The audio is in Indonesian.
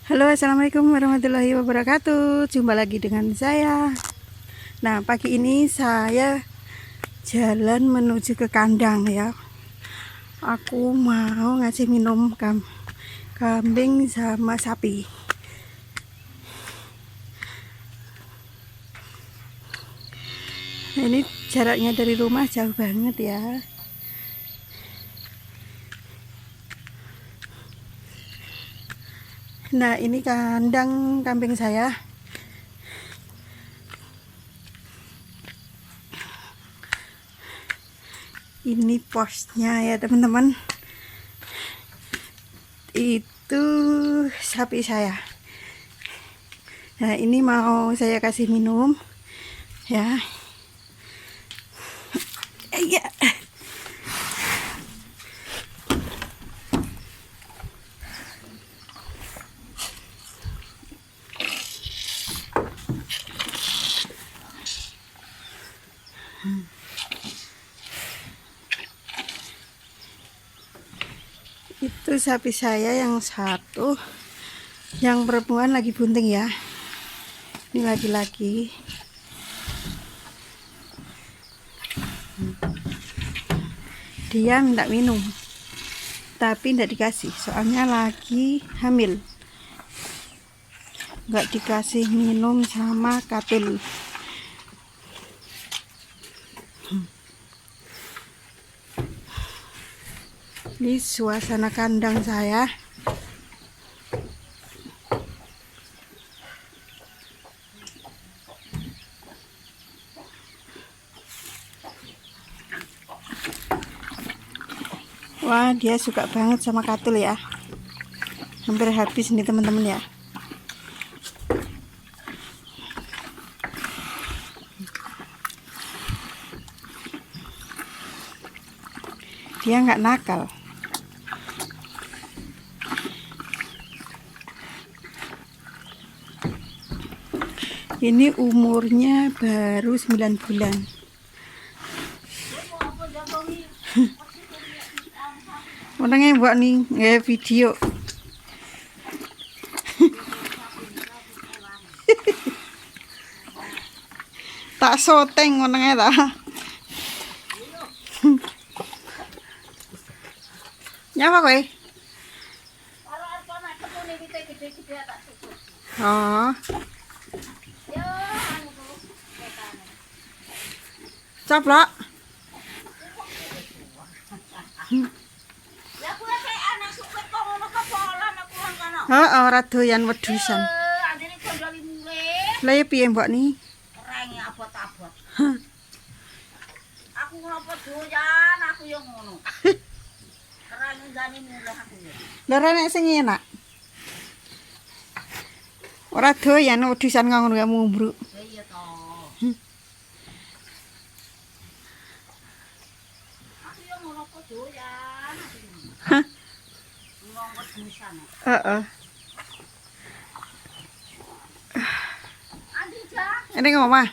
Halo, assalamualaikum warahmatullahi wabarakatuh. Jumpa lagi dengan saya. Nah, pagi ini saya jalan menuju ke kandang ya. Aku mau ngasih minum kambing sama sapi. Nah, ini jaraknya dari rumah jauh banget ya. Nah, ini kandang kambing saya. Ini posnya ya teman-teman. Itu sapi saya. Nah, ini mau saya kasih minum ya. Iya. Itu sapi saya yang satu, yang perempuan lagi bunting ya. Ini laki-laki. Dia minta minum, tapi tidak dikasih, soalnya lagi hamil. Nggak dikasih minum sama katul. Ini suasana kandang saya. Wah, dia suka banget sama katul ya. Hampir habis nih teman-teman ya. Dia nggak nakal. Ini umurnya baru 9 bulan. Orangnya buat nih nggak video. Tak soteng orangnya tak. Nyapa kowe? Oh. Coplok. Ora doyan wedusan. Lah ya piye mbok ni? Renge abot-abot. Aku ngopo doyan, aku yo ngono. Renge jane mulih aku yo. Lah nek sing enak. Ora doyan wedusan ngono ya mumbruk. Iya to. Aku yo ngono kok doyan. Hah? Ngomong wedusan. Heeh. Andi jak. Ini ngomah.